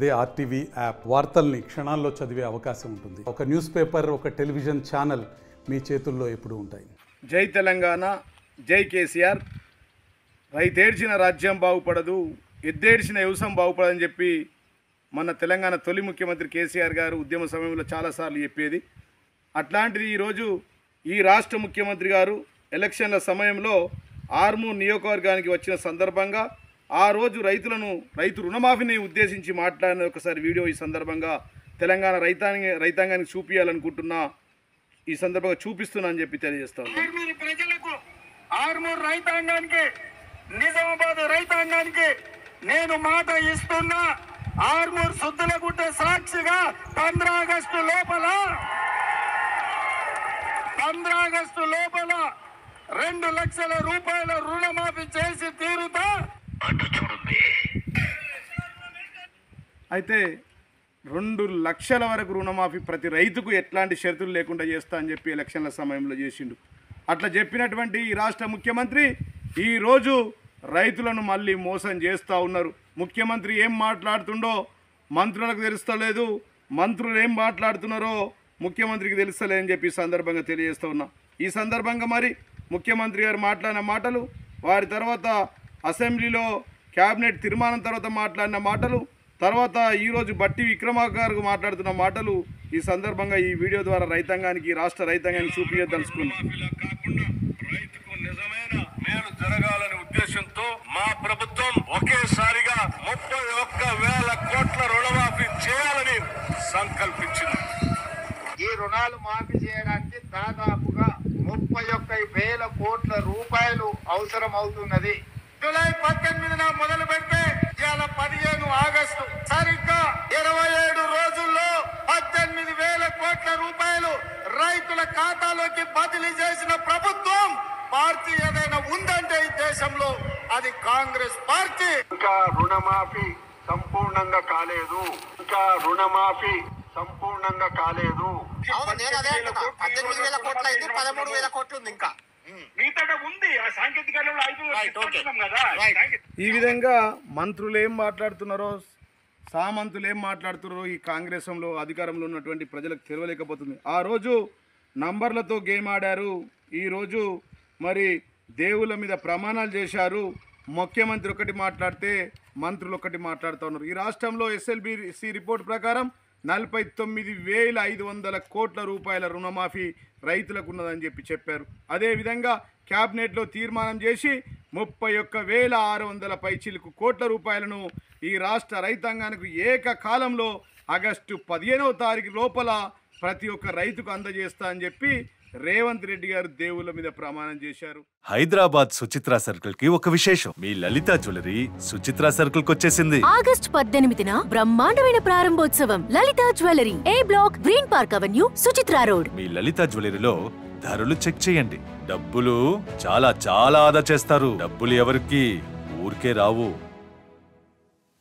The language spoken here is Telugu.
అదే ఆర్టీవీ యాప్ వార్తల్ని క్షణాల్లో చదివే అవకాశం ఉంటుంది. ఒక న్యూస్ పేపర్, ఒక టెలివిజన్ ఛానల్ మీ చేతుల్లో ఎప్పుడూ ఉంటాయి. జై తెలంగాణ, జై కేసీఆర్. రైతేడ్చిన రాజ్యం బాగుపడదు, ఎద్దేడ్చిన వ్యవసాయం బాగుపడదని చెప్పి మన తెలంగాణ తొలి ముఖ్యమంత్రి కేసీఆర్ గారు ఉద్యమ సమయంలో చాలాసార్లు చెప్పేది. అట్లాంటిది ఈరోజు ఈ రాష్ట్ర ముఖ్యమంత్రి గారు ఎలక్షన్ల సమయంలో ఆర్మూర్ నియోజకవర్గానికి వచ్చిన సందర్భంగా ఆ రోజు రైతు రుణమాఫీని ఉద్దేశించి మాట్లాడిన ఒకసారి వీడియో ఈ సందర్భంగా తెలంగాణ రైతాంగానికి చూపించాలనుకుంటున్నా, ఈ సందర్భంగా చూపిస్తున్నా అని చెప్పి తెలియజేస్తాను. ప్రజలకు, ఆర్మూర్ రైతాంగానికి, నిజామాబాద్ రైతాంగానికి నేను మాట ఇస్తున్నా. ఆర్మూర్ సుద్దులగుట్ట సాక్షిగా 15 ఆగస్టు లోపల 2 లక్షల రూపాయల రుణమాఫీ చేసి తీరుతా. అయితే 2 లక్షల వరకు రుణమాఫీ ప్రతి రైతుకు ఎట్లాంటి షరతులు లేకుండా చేస్తా అని చెప్పి ఎలక్షన్ల సమయంలో చేసిండు. అట్లా చెప్పినటువంటి ఈ రాష్ట్ర ముఖ్యమంత్రి ఈరోజు రైతులను మళ్ళీ మోసం చేస్తూ ఉన్నారు. ముఖ్యమంత్రి ఏం మాట్లాడుతుండో మంత్రులకు తెలుస్తలేదు, మంత్రులు ఏం మాట్లాడుతున్నారో ముఖ్యమంత్రికి తెలుస్తలేదని చెప్పి ఈ సందర్భంగా తెలియజేస్తూ ఉన్నా. ఈ సందర్భంగా మరి ముఖ్యమంత్రి గారు మాట్లాడిన మాటలు, వారి తర్వాత అసెంబ్లీలో క్యాబినెట్ తీర్మానం తర్వాత మాట్లాడిన మాటలు, తర్వాత ఈరోజు బట్టి విక్రమార్క గారు మాట్లాడుతున్న మాటలు ఈ సందర్భంగా ఈ వీడియో ద్వారా రైతాంగానికి, రాష్ట్ర రైతాంగానికి చూపించదలుచుకున్నాం. రైతుకు నిజమైన మేలు జరగాలనే ఉద్దేశంతో మా ప్రభుత్వం ఒకేసారిగా 31,000 కోట్ల రుణమాఫీ చేయాలని సంకల్పించింది. ఈ రుణాలు మాఫీ చేయడానికి దాదాపుగా 31,000 కోట్ల రూపాయలు అవసరం అవుతున్నది. జూలై 18న మొదలు పెడితే ఇవాళ 15 ఆగస్టు, సరిగ్గా 27 రోజుల్లో 18,000 కోట్ల రూపాయలు రైతుల ఖాతాలోకి బదిలీ చేసిన ప్రభుత్వం పార్టీ ఏదైనా ఉందంటే ఈ దేశంలో అది కాంగ్రెస్ పార్టీ. ఇంకా రుణమాఫీ సంపూర్ణంగా కాలేదు. 18,000 కోట్లు అయింది, 13,000 కోట్లు ఉంది. ఇంకా ఈ విధంగా మంత్రులు ఏం మాట్లాడుతున్నారో, సామంతులు ఏం మాట్లాడుతున్నారో ఈ కాంగ్రెస్లో అధికారంలో ఉన్నటువంటి ప్రజలకు తెలియలేకపోతుంది. ఆ రోజు నంబర్లతో గేమ్ ఆడారు, ఈరోజు మరి దేవుళ్ళ మీద ప్రమాణాలు చేశారు. ముఖ్యమంత్రి ఒకటి మాట్లాడితే మంత్రులు ఒకటి మాట్లాడుతూ ఉన్నారు. ఈ రాష్ట్రంలో ఎస్ఎల్బిసి రిపోర్ట్ ప్రకారం 49,500 కోట్ల రూపాయల రుణమాఫీ రైతులకు ఉన్నదని చెప్పారు. అదేవిధంగా క్యాబినెట్లో తీర్మానం చేసి 31,600 పైచిలకు కోట్ల రూపాయలను ఈ రాష్ట్ర రైతాంగానికి ఏకకాలంలో ఆగస్టు 15వ తారీఖు లోపల ప్రతి ఒక్క రైతుకు అందజేస్తా అని చెప్పి రేవంత్ రెడ్డి గారు దేవుళ్ళ మీద ప్రమాణం చేశారు. హైదరాబాద్ సుచిత్ర సర్కిల్ కి ఒక విశేషం. మీ లలిత జ్యువెలరీ సుచిత్ర సర్కిల్ కి వచ్చేసింది. ఆగస్ట్ 18న బ్రహ్మాండమైన ప్రారంభోత్సవం. Lalitha Jewellery, A Block, Green Park Avenue, Suchitra Road. మీ లలిత జ్యువెలరీలో ధరలు చెక్ చేయండి. డబ్బులు చాలా చాలా ఆదా చేస్తారు. డబ్బులు ఎవరికి ఊరికే రావు.